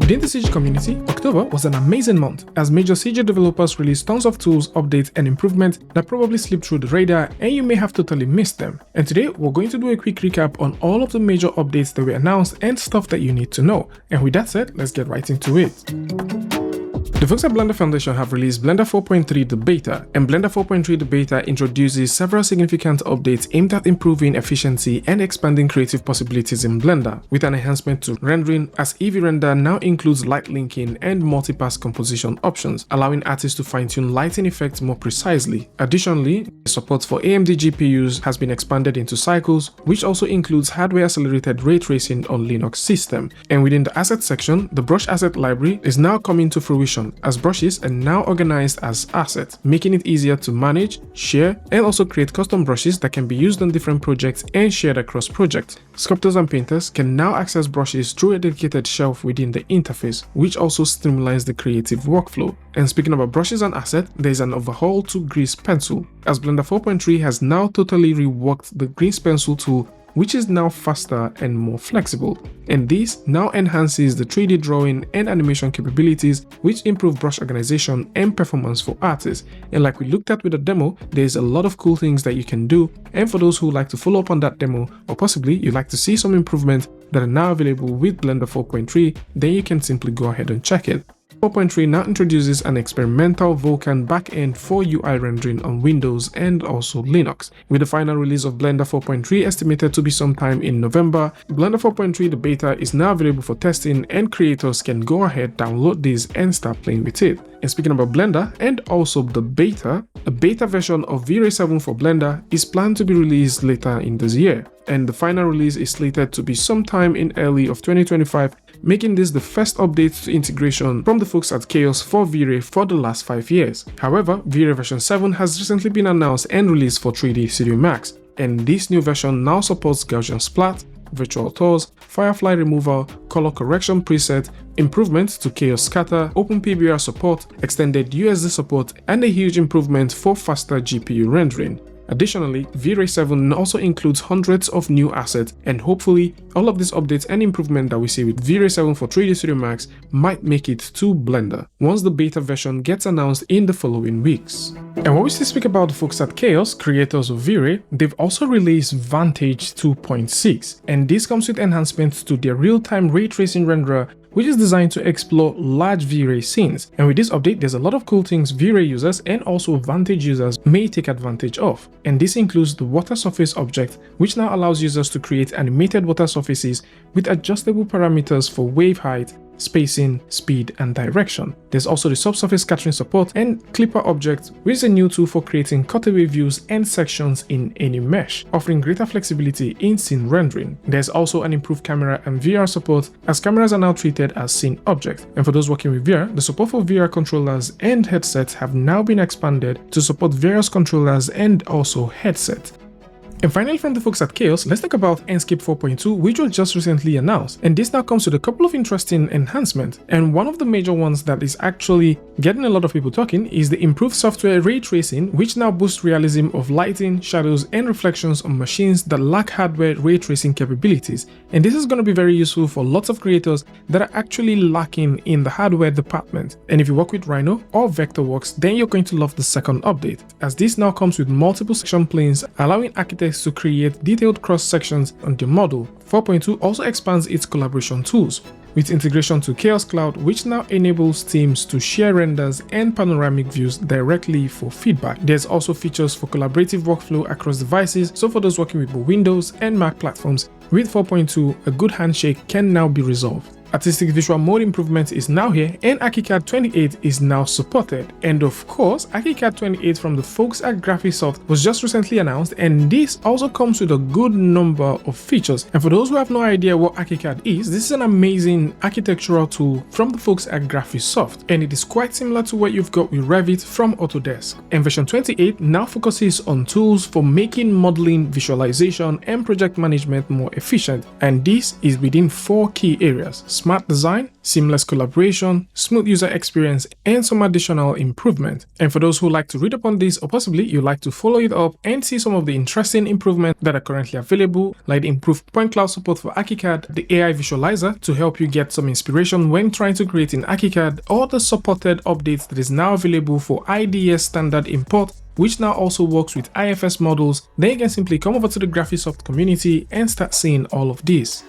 Within the CG community, October was an amazing month as major CG developers released tons of tools, updates, and improvements that probably slipped through the radar and you may have totally missed them. And today, we're going to do a quick recap on all of the major updates that were announced and stuff that you need to know. And with that said, let's get right into it. The folks at Blender Foundation have released Blender 4.3 the beta, and Blender 4.3 the beta introduces several significant updates aimed at improving efficiency and expanding creative possibilities in Blender, with an enhancement to rendering as Eevee Render now includes light linking and multi-pass composition options, allowing artists to fine-tune lighting effects more precisely. Additionally, support for AMD GPUs has been expanded into cycles, which also includes hardware-accelerated ray tracing on Linux system. And within the asset section, the brush asset library is now coming to fruition, as brushes are now organized as assets, making it easier to manage, share, and also create custom brushes that can be used on different projects and shared across projects. Sculptors and painters can now access brushes through a dedicated shelf within the interface, which also streamlines the creative workflow. And speaking about brushes and assets, there is an overhaul to Grease Pencil, as Blender 4.3 has now totally reworked the Grease Pencil tool, which is now faster and more flexible. And this now enhances the 3D drawing and animation capabilities, which improve brush organization and performance for artists. And like we looked at with the demo, there's a lot of cool things that you can do. And for those who like to follow up on that demo, or possibly you'd like to see some improvements that are now available with Blender 4.3, then you can simply go ahead and check it. 4.3 now introduces an experimental Vulkan backend for UI rendering on Windows and also Linux. With the final release of Blender 4.3 estimated to be sometime in November, Blender 4.3 the beta is now available for testing and creators can go ahead, download this and start playing with it. And speaking about Blender and also the beta, a beta version of Vray 7 for Blender is planned to be released later in this year, and the final release is slated to be sometime in early of 2025, making this the first update to integration from the folks at Chaos for Vray for the last 5 years. However, Vray version 7 has recently been announced and released for 3D Studio Max, and this new version now supports Gaussian Splat, virtual tours, firefly removal, color correction preset, improvements to Chaos Scatter, Open PBR support, extended USD support, and a huge improvement for faster GPU rendering. Additionally, Vray 7 also includes hundreds of new assets, and hopefully all of these updates and improvement that we see with Vray 7 for 3D Studio Max might make it to Blender once the beta version gets announced in the following weeks. And when we still speak about the folks at Chaos, creators of Vray, they've also released Vantage 2.6, and this comes with enhancements to their real-time ray tracing renderer, which is designed to explore large Vray scenes. And with this update, there's a lot of cool things Vray users and also Vantage users may take advantage of. And this includes the water surface object, which now allows users to create animated water surfaces with adjustable parameters for wave height, spacing, speed, and direction. There's also the subsurface scattering support and Clipper object, which is a new tool for creating cutaway views and sections in any mesh, offering greater flexibility in scene rendering. There's also an improved camera and VR support, as cameras are now treated as scene objects. And for those working with VR, the support for VR controllers and headsets have now been expanded to support various controllers and also headsets. And finally, from the folks at Chaos, let's talk about Enscape 4.2, which was just recently announced. And this now comes with a couple of interesting enhancements. And one of the major ones that is actually getting a lot of people talking is the improved software ray tracing, which now boosts realism of lighting, shadows, and reflections on machines that lack hardware ray tracing capabilities. And this is going to be very useful for lots of creators that are actually lacking in the hardware department. And if you work with Rhino or Vectorworks, then you're going to love the second update, as this now comes with multiple section planes, allowing architects to create detailed cross sections on the model. 4.2 also expands its collaboration tools, with integration to Chaos Cloud, which now enables teams to share renders and panoramic views directly for feedback. There's also features for collaborative workflow across devices, so for those working with both Windows and Mac platforms, with 4.2, a good handshake can now be resolved. Artistic visual mode improvement is now here, and ArchiCAD 28 is now supported. And of course, ArchiCAD 28 from the folks at Graphisoft was just recently announced, and this also comes with a good number of features. And for those who have no idea what ArchiCAD is, this is an amazing architectural tool from the folks at Graphisoft, and it is quite similar to what you've got with Revit from Autodesk. And version 28 now focuses on tools for making modeling, visualization, and project management more efficient, and this is within 4 key areas: smart design, seamless collaboration, smooth user experience, and some additional improvement. And for those who like to read up on this, or possibly you like to follow it up and see some of the interesting improvements that are currently available, like the improved point cloud support for ArchiCAD, the AI visualizer to help you get some inspiration when trying to create in ArchiCAD, or the supported updates that is now available for IDS standard import, which now also works with IFS models, then you can simply come over to the Graphisoft community and start seeing all of this.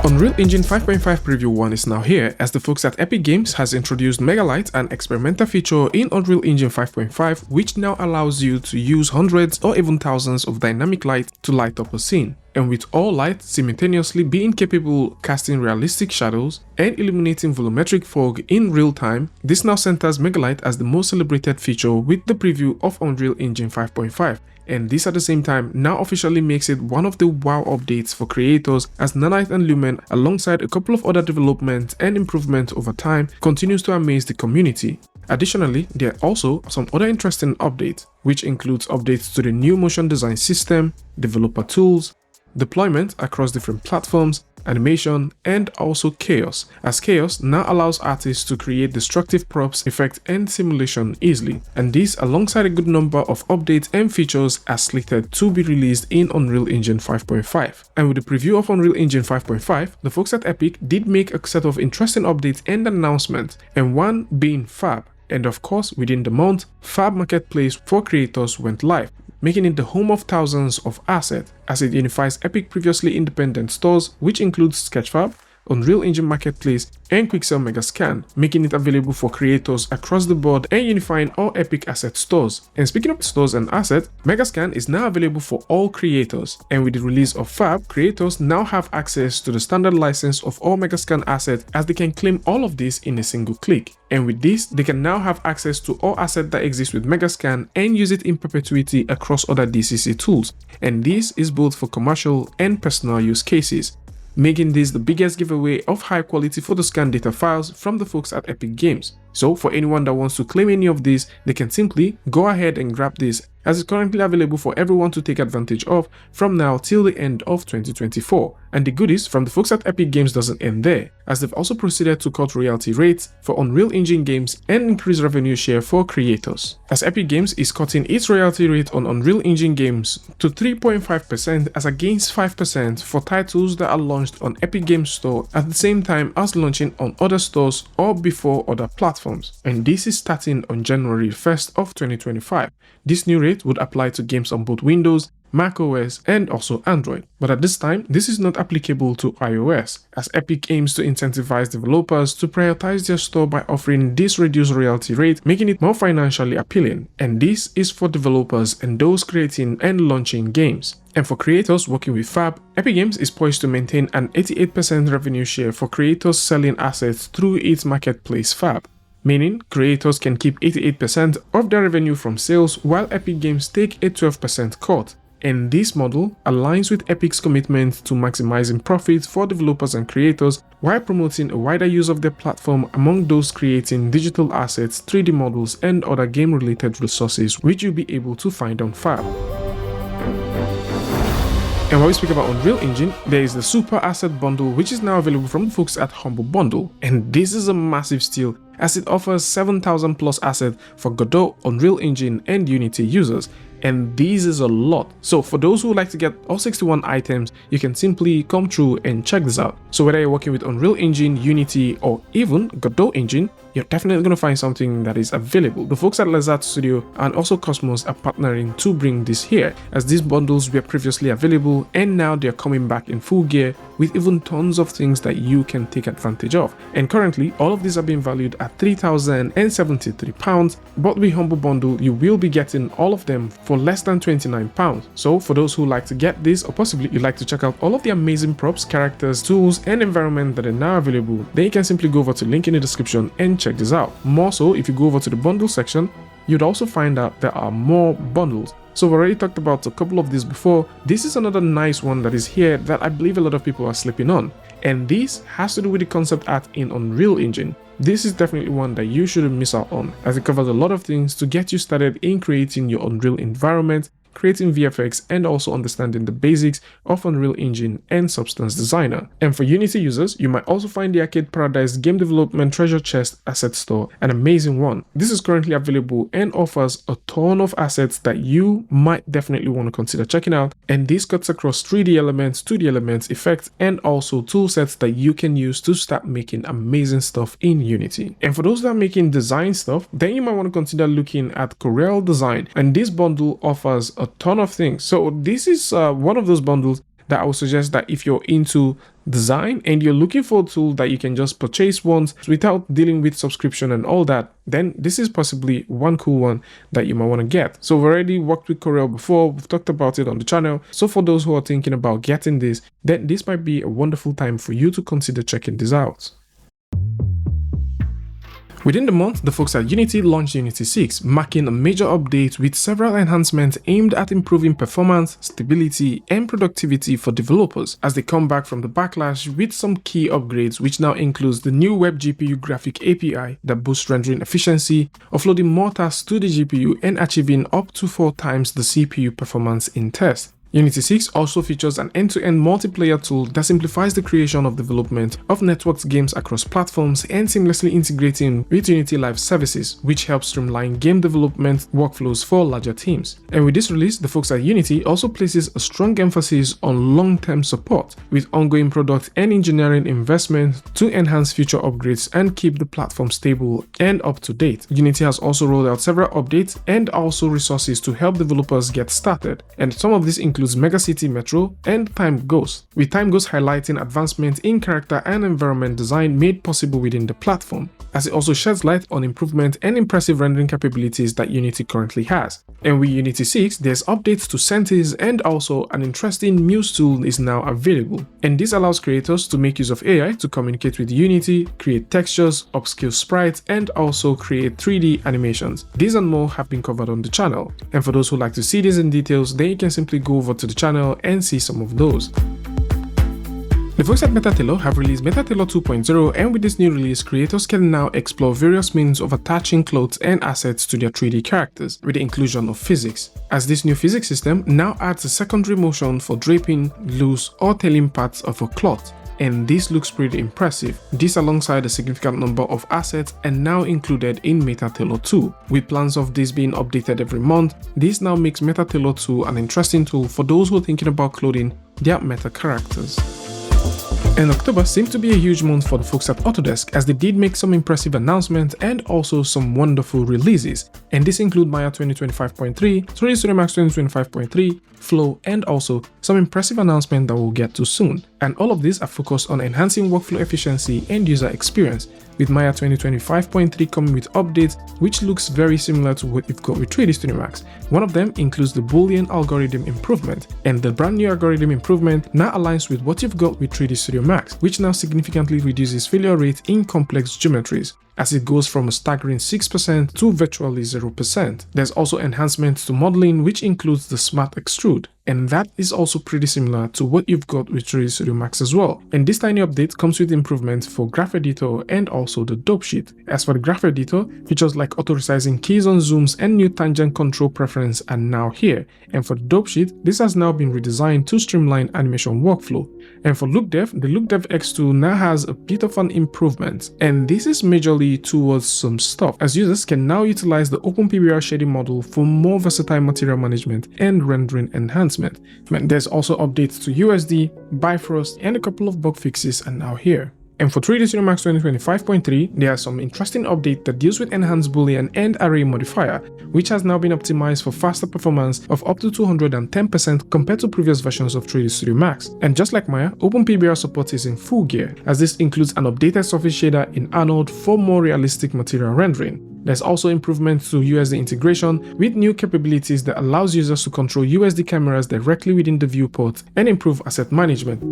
Unreal Engine 5.5 Preview 1 is now here, as the folks at Epic Games has introduced Megalight, an experimental feature in Unreal Engine 5.5, which now allows you to use hundreds or even thousands of dynamic light to light up a scene. And with all light simultaneously being capable of casting realistic shadows and illuminating volumetric fog in real time, this now centers Megalight as the most celebrated feature with the preview of Unreal Engine 5.5. And this at the same time now officially makes it one of the wow updates for creators, as Nanite and Lumen, alongside a couple of other developments and improvements over time, continues to amaze the community. Additionally, there are also some other interesting updates, which includes updates to the new motion design system, developer tools, deployment across different platforms, animation, and also chaos, as chaos now allows artists to create destructive props, effects, and simulation easily. And this alongside a good number of updates and features are slated to be released in Unreal Engine 5.5. And with the preview of Unreal Engine 5.5, the folks at Epic did make a set of interesting updates and announcements, and one being Fab. And of course, within the month, Fab Marketplace for creators went live, making it the home of thousands of assets, as it unifies Epic previously independent stores, which includes Sketchfab, Unreal Engine Marketplace, and Quixel Megascan, making it available for creators across the board and unifying all Epic asset stores. And speaking of stores and assets, Megascan is now available for all creators, and with the release of Fab, creators now have access to the standard license of all Megascan assets, as they can claim all of this in a single click. And with this, they can now have access to all assets that exist with Megascan and use it in perpetuity across other DCC tools. And this is both for commercial and personal use cases, making this the biggest giveaway of high quality photo scan data files from the folks at Epic Games. So for anyone that wants to claim any of these, they can simply go ahead and grab this, as it's currently available for everyone to take advantage of from now till the end of 2024. And the goodies from the folks at Epic Games doesn't end there, as they've also proceeded to cut royalty rates for Unreal Engine games and increase revenue share for creators, as Epic Games is cutting its royalty rate on Unreal Engine games to 3.5% as against 5% for titles that are launched on Epic Games Store at the same time as launching on other stores or before other platforms. And this is starting on January 1st of 2025. This new rate would apply to games on both Windows, macOS, and also Android. But at this time, this is not applicable to iOS, as Epic aims to incentivize developers to prioritize their store by offering this reduced royalty rate, making it more financially appealing. And this is for developers and those creating and launching games. And for creators working with Fab, Epic Games is poised to maintain an 88% revenue share for creators selling assets through its marketplace Fab, meaning creators can keep 88% of their revenue from sales while Epic Games take a 12% cut. And this model aligns with Epic's commitment to maximizing profits for developers and creators while promoting a wider use of their platform among those creating digital assets, 3D models, and other game-related resources which you'll be able to find on Fab. And when we speak about Unreal Engine, there is the Super Asset Bundle, which is now available from the folks at Humble Bundle. And this is a massive steal, as it offers 7,000 plus assets for Godot, Unreal Engine, and Unity users. And this is a lot. So for those who would like to get all 61 items, you can simply come through and check this out. So whether you're working with Unreal Engine, Unity, or even Godot Engine, you're definitely going to find something that is available. The folks at Lizard Studio and also Cosmos are partnering to bring this here, as these bundles were previously available and now they're coming back in full gear with even tons of things that you can take advantage of. And currently, all of these are being valued at £3,073, but with Humble Bundle, you will be getting all of them for less than £29. So for those who like to get this, or possibly you'd like to check out all of the amazing props, characters, tools, and environment that are now available, then you can simply go over to the link in the description and check this out. More so, if you go over to the bundle section, you'd also find out there are more bundles. So we've already talked about a couple of these before. This is another nice one that is here that I believe a lot of people are sleeping on. And this has to do with the concept art in Unreal Engine. This is definitely one that you shouldn't miss out on, as it covers a lot of things to get you started in creating your Unreal environment, creating VFX, and also understanding the basics of Unreal Engine and Substance Designer. And for Unity users, you might also find the Arcade Paradise Game Development Treasure Chest Asset Store an amazing one. This is currently available and offers a ton of assets that you might definitely want to consider checking out, and this cuts across 3D elements, 2D elements, effects, and also tool sets that you can use to start making amazing stuff in Unity. And for those that are making design stuff, then you might want to consider looking at Corel Design, and this bundle offers a ton of things. So this is one of those bundles that I would suggest that if you're into design and you're looking for a tool that you can just purchase once without dealing with subscription and all that, then this is possibly one cool one that you might want to get. So we've already worked with Corel before, we've talked about it on the channel. So for those who are thinking about getting this, then this might be a wonderful time for you to consider checking this out. Within the month, the folks at Unity launched Unity 6, marking a major update with several enhancements aimed at improving performance, stability, and productivity for developers as they come back from the backlash with some key upgrades, which now includes the new Web GPU graphic API that boosts rendering efficiency, offloading more tasks to the GPU, and achieving up to 4 times the CPU performance in test. Unity 6 also features an end-to-end multiplayer tool that simplifies the creation of development of networked games across platforms and seamlessly integrating with Unity Live services, which helps streamline game development workflows for larger teams. And with this release, the folks at Unity also places a strong emphasis on long-term support, with ongoing product and engineering investment to enhance future upgrades and keep the platform stable and up to date. Unity has also rolled out several updates and also resources to help developers get started, and some of these include Megacity Metro and Time Ghost, with Time Ghost highlighting advancements in character and environment design made possible within the platform, as it also sheds light on improvement and impressive rendering capabilities that Unity currently has. And with Unity 6, there's updates to Sentis, and also an interesting Muse tool is now available. And this allows creators to make use of AI to communicate with Unity, create textures, upscale sprites, and also create 3D animations. These and more have been covered on the channel. And for those who like to see this in details, then you can simply go over to the channel and see some of those. The folks at Tailor have released Tailor 2.0, and with this new release, creators can now explore various means of attaching clothes and assets to their 3D characters, with the inclusion of physics, as this new physics system now adds a secondary motion for draping, loose, or tailing parts of a cloth. And this looks pretty impressive. This alongside a significant number of assets and now included in Tailor 2. With plans of this being updated every month, this now makes Tailor 2 an interesting tool for those who are thinking about clothing their meta characters. And October seems to be a huge month for the folks at Autodesk, as they did make some impressive announcements and also some wonderful releases. And this include Maya 2025.3, 3D Studio Max 2025.3, Flow, and also some impressive announcements that we'll get to soon. And all of these are focused on enhancing workflow efficiency and user experience, with Maya 2025.3 coming with updates which looks very similar to what you've got with 3D Studio Max. One of them includes the Boolean algorithm improvement, and the brand new algorithm improvement now aligns with what you've got with 3D Studio Max, which now significantly reduces failure rate in complex geometries, as it goes from a staggering 6% to virtually 0%. There's also enhancements to modeling, which includes the Smart Extrude, and that is also pretty similar to what you've got with 3D Studio Max as well. And this tiny update comes with improvements for Graph Editor and also the Dope Sheet. As for the Graph Editor, features like auto-resizing keys on zooms and new tangent control preference are now here. And for the Dope Sheet, this has now been redesigned to streamline animation workflow. And for Look Dev, the Look Dev X2 now has a bit of an improvement, and this is majorly towards some stuff, as users can now utilize the OpenPBR shading model for more versatile material management and rendering enhancement. There's also updates to USD, Bifrost, and a couple of bug fixes are now here. And for 3D Studio Max 2025.3, there are some interesting updates that deals with enhanced Boolean and array modifier, which has now been optimized for faster performance of up to 210% compared to previous versions of 3D Studio Max. And just like Maya, OpenPBR support is in full gear, as this includes an updated surface shader in Arnold for more realistic material rendering. There's also improvements to USD integration with new capabilities that allows users to control USD cameras directly within the viewport and improve asset management.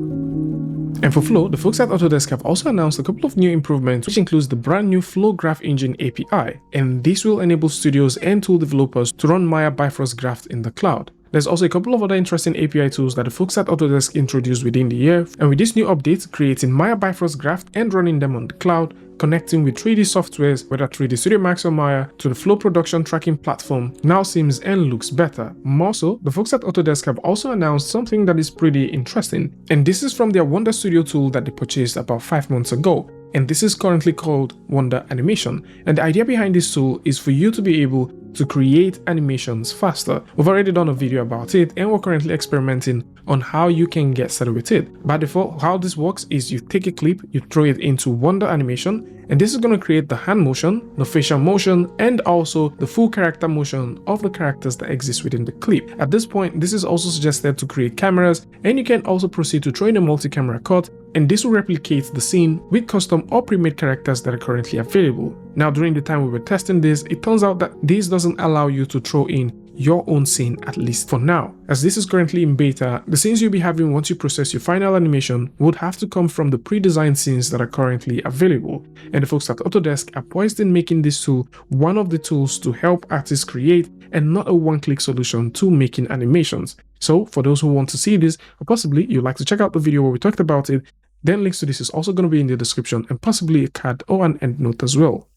And for Flow, the folks at Autodesk have also announced a couple of new improvements, which includes the brand new Flow Graph Engine API, and this will enable studios and tool developers to run Maya Bifrost graphs in the cloud. There's also a couple of other interesting API tools that the folks at Autodesk introduced within the year, and with this new update, creating Maya Bifrost graphs and running them on the cloud, connecting with 3D softwares, whether 3D Studio Max or Maya, to the Flow production tracking platform now seems and looks better. More so, the folks at Autodesk have also announced something that is pretty interesting, and this is from their Wonder Studio tool that they purchased about 5 months ago. And this is currently called Wonder Animation. And the idea behind this tool is for you to be able to create animations faster. We've already done a video about it and we're currently experimenting on how you can get started with it. By default, how this works is you take a clip, you throw it into Wonder Animation, and this is going to create the hand motion, the facial motion, and also the full character motion of the characters that exist within the clip. At this point, this is also suggested to create cameras, and you can also proceed to throw in a multi-camera cut, and this will replicate the scene with custom or pre-made characters that are currently available. Now, during the time we were testing this, it turns out that this doesn't allow you to throw in your own scene, at least for now. As this is currently in beta, the scenes you'll be having once you process your final animation would have to come from the pre-designed scenes that are currently available. And the folks at Autodesk are poised in making this tool one of the tools to help artists create and not a one-click solution to making animations. So for those who want to see this, or possibly you'd like to check out the video where we talked about it, then links to this is also going to be in the description and possibly a card or an endnote as well.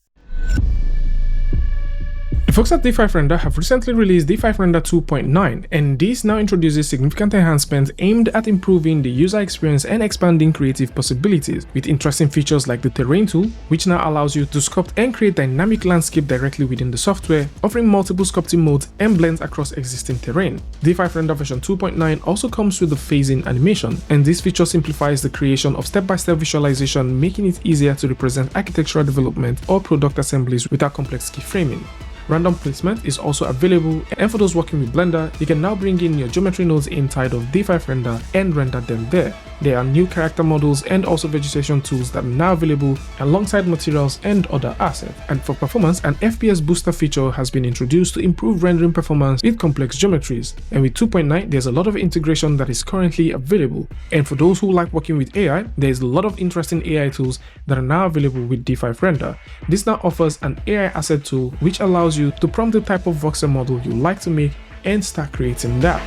The folks at D5 Render have recently released D5 Render 2.9, and this now introduces significant enhancements aimed at improving the user experience and expanding creative possibilities, with interesting features like the Terrain tool, which now allows you to sculpt and create dynamic landscape directly within the software, offering multiple sculpting modes and blends across existing terrain. D5 Render version 2.9 also comes with the phasing animation, and this feature simplifies the creation of step-by-step visualization, making it easier to represent architectural development or product assemblies without complex keyframing. Random placement is also available, and for those working with Blender, you can now bring in your geometry nodes inside of D5 Render and render them there. There are new character models and also vegetation tools that are now available alongside materials and other assets. And for performance, an FPS booster feature has been introduced to improve rendering performance with complex geometries. And with 2.9, there's a lot of integration that is currently available. And for those who like working with AI, there's a lot of interesting AI tools that are now available with D5 Render. This now offers an AI asset tool which allows you to prompt the type of voxel model you like to make and start creating that.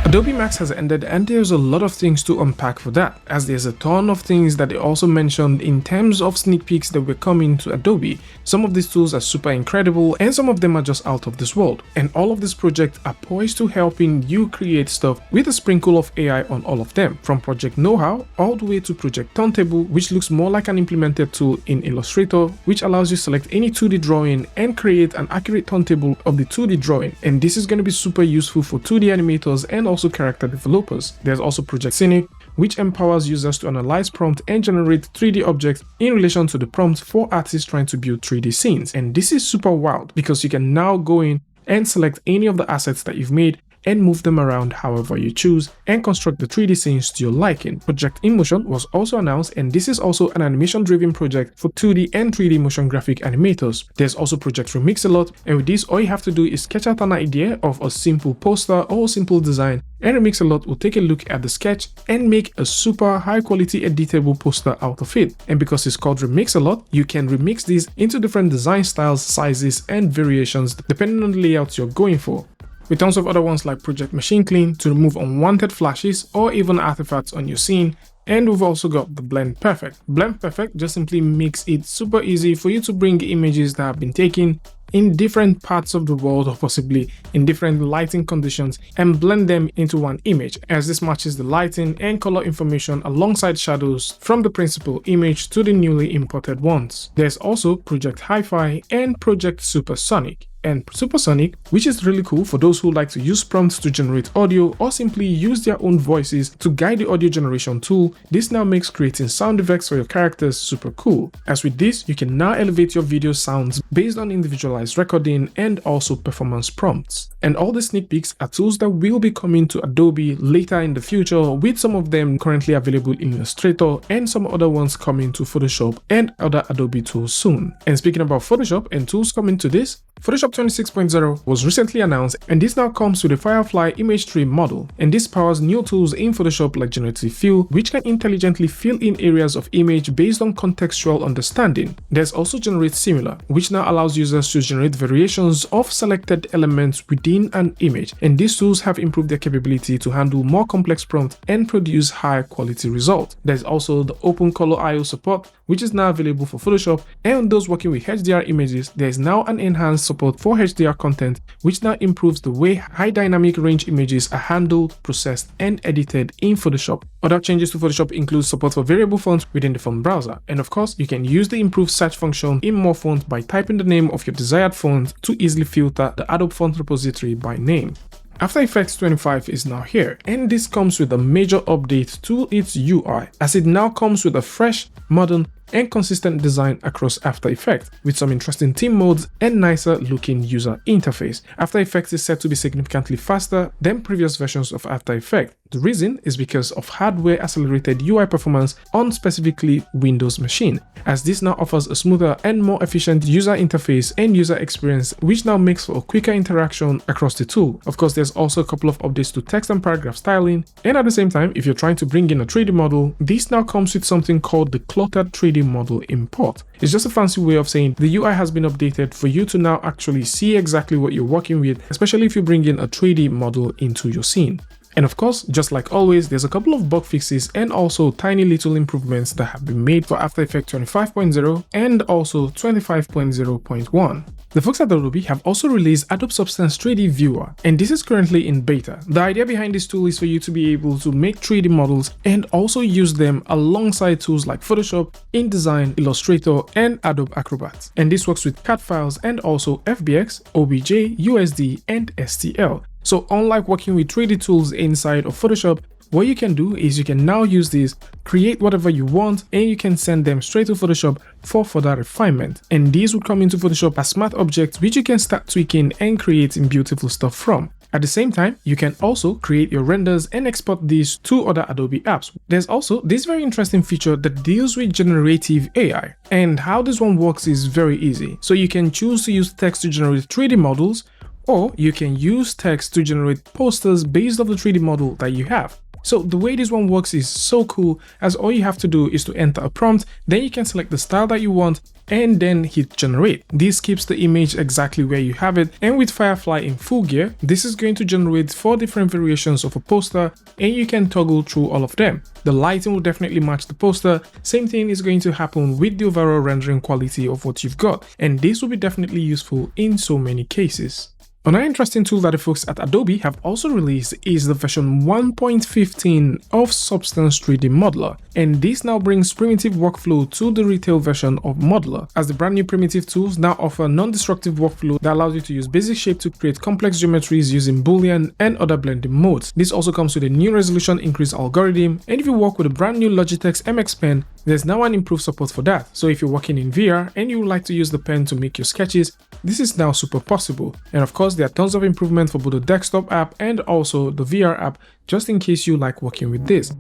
Adobe Max has ended and there's a lot of things to unpack for that, as there's a ton of things that they also mentioned in terms of sneak peeks that were coming to Adobe. Some of these tools are super incredible and some of them are just out of this world, and all of these projects are poised to helping you create stuff with a sprinkle of AI on all of them, from Project Know-How all the way to Project Turntable, which looks more like an implemented tool in Illustrator, which allows you to select any 2D drawing and create an accurate turntable of the 2D drawing, and this is going to be super useful for 2D animators and also character developers. There's also Project Scenic, which empowers users to analyze prompt and generate 3D objects in relation to the prompt for artists trying to build 3D scenes. And this is super wild because you can now go in and select any of the assets that you've made and move them around however you choose and construct the 3D scenes to your liking. Project InMotion was also announced, and this is also an animation-driven project for 2D and 3D motion graphic animators. There's also Project Remix-a-Lot, and with this all you have to do is sketch out an idea of a simple poster or a simple design, and Remix-a-Lot will take a look at the sketch and make a super high-quality editable poster out of it. And because it's called Remix-a-Lot, you can remix these into different design styles, sizes, and variations depending on the layout you're going for, with tons of other ones like Project Machine Clean to remove unwanted flashes or even artifacts on your scene. And we've also got the Blend Perfect. Blend Perfect just simply makes it super easy for you to bring images that have been taken in different parts of the world or possibly in different lighting conditions and blend them into one image, as this matches the lighting and color information alongside shadows from the principal image to the newly imported ones. There's also Project Hi-Fi and Project Supersonic. And Supersonic, which is really cool for those who like to use prompts to generate audio or simply use their own voices to guide the audio generation tool. This now makes creating sound effects for your characters super cool. As with this, you can now elevate your video sounds based on individualized recording and also performance prompts. And all the sneak peeks are tools that will be coming to Adobe later in the future, with some of them currently available in Illustrator and some other ones coming to Photoshop and other Adobe tools soon. And speaking about Photoshop and tools coming to this, Photoshop 26.0 was recently announced, and this now comes with a Firefly image tree model, and this powers new tools in Photoshop like Generative Fill, which can intelligently fill in areas of image based on contextual understanding. There's also Generate Similar, which now allows users to generate variations of selected elements within an image, and these tools have improved their capability to handle more complex prompts and produce higher quality results. There's also the Open Color IO support, which is now available for Photoshop, and those working with HDR images, there is now an enhanced support for HDR content, which now improves the way high dynamic range images are handled, processed, and edited in Photoshop. Other changes to Photoshop include support for variable fonts within the font browser, and of course, you can use the improved search function in More Fonts by typing the name of your desired font to easily filter the Adobe font repository by name. After Effects 25 is now here, and this comes with a major update to its UI, as it now comes with a fresh, modern, and consistent design across After Effects, with some interesting theme modes and nicer looking user interface. After Effects is said to be significantly faster than previous versions of After Effects. The reason is because of hardware accelerated UI performance on specifically Windows machine, as this now offers a smoother and more efficient user interface and user experience, which now makes for a quicker interaction across the tool. Of course, there's also a couple of updates to text and paragraph styling, and at the same time, if you're trying to bring in a 3D model, this now comes with something called the Cluttered 3D Model Import. It's just a fancy way of saying the UI has been updated for you to now actually see exactly what you're working with, especially if you bring in a 3D model into your scene. And of course, just like always, there's a couple of bug fixes and also tiny little improvements that have been made for After Effects 25.0 and also 25.0.1. The folks at Adobe have also released Adobe Substance 3D Viewer, and this is currently in beta. The idea behind this tool is for you to be able to make 3D models and also use them alongside tools like Photoshop, InDesign, Illustrator, and Adobe Acrobat. And this works with CAD files and also FBX, OBJ, USD, and STL. So unlike working with 3D tools inside of Photoshop, what you can do is you can now use these, create whatever you want, and you can send them straight to Photoshop for further refinement. And these would come into Photoshop as smart objects, which you can start tweaking and creating beautiful stuff from. At the same time, you can also create your renders and export these to other Adobe apps. There's also this very interesting feature that deals with generative AI. And how this one works is very easy. So you can choose to use text to generate 3D models, or you can use text to generate posters based off the 3D model that you have. So the way this one works is so cool, as all you have to do is to enter a prompt, then you can select the style that you want and then hit generate. This keeps the image exactly where you have it, and with Firefly in full gear, this is going to generate 4 different variations of a poster, and you can toggle through all of them. The lighting will definitely match the poster. Same thing is going to happen with the overall rendering quality of what you've got, and this will be definitely useful in so many cases. Another interesting tool that the folks at Adobe have also released is the version 1.15 of Substance 3D Modeler, and this now brings primitive workflow to the retail version of Modeler, as the brand new primitive tools now offer non-destructive workflow that allows you to use basic shape to create complex geometries using Boolean and other blending modes. This also comes with a new resolution increase algorithm, and if you work with a brand new Logitech MX Pen, there's now an improved support for that. So if you're working in VR and you would like to use the pen to make your sketches, this is now super possible. And of course, there are tons of improvements for both the desktop app and also the VR app, just in case you like working with this.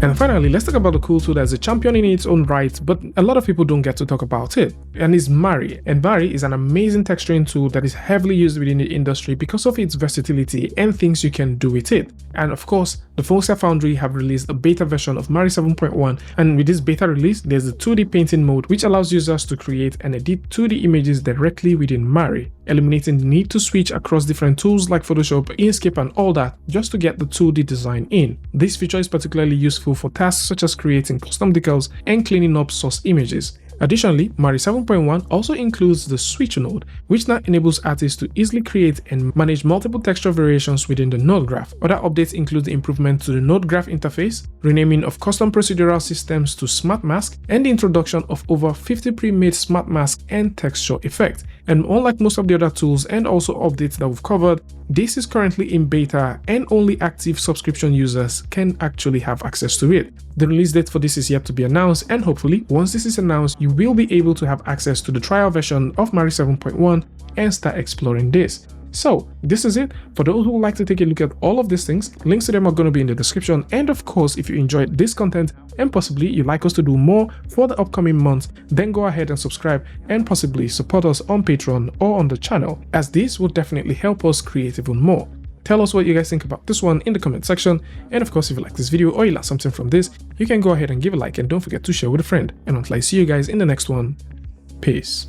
And finally, let's talk about the cool tool that's a champion in its own right, but a lot of people don't get to talk about it, and it's Vray. And Vray is an amazing texturing tool that is heavily used within the industry because of its versatility and things you can do with it. And of course, the folks at Foundry have released a beta version of Vray 7.1, and with this beta release, there's the 2D painting mode, which allows users to create and edit 2D images directly within Vray, eliminating the need to switch across different tools like Photoshop, Enscape, and all that just to get the 2D design in. This feature is particularly useful for tasks such as creating custom decals and cleaning up source images. Additionally, Vray 7.1 also includes the Switch node, which now enables artists to easily create and manage multiple texture variations within the node graph. Other updates include the improvement to the node graph interface, renaming of custom procedural systems to Smart Mask, and the introduction of over 50 pre-made Smart Mask and texture effects. And unlike most of the other tools and also updates that we've covered, this is currently in beta and only active subscription users can actually have access to it. The release date for this is yet to be announced, and hopefully once this is announced, you will be able to have access to the trial version of Vray 7.1 and start exploring this. So this is it. For those who would like to take a look at all of these things, links to them are going to be in the description. And of course, if you enjoyed this content and possibly you'd like us to do more for the upcoming months, then go ahead and subscribe and possibly support us on Patreon or on the channel, as this will definitely help us create even more. Tell us what you guys think about this one in the comment section. And of course, if you like this video or you learned something from this, you can go ahead and give a like, and don't forget to share with a friend. And until I see you guys in the next one, peace.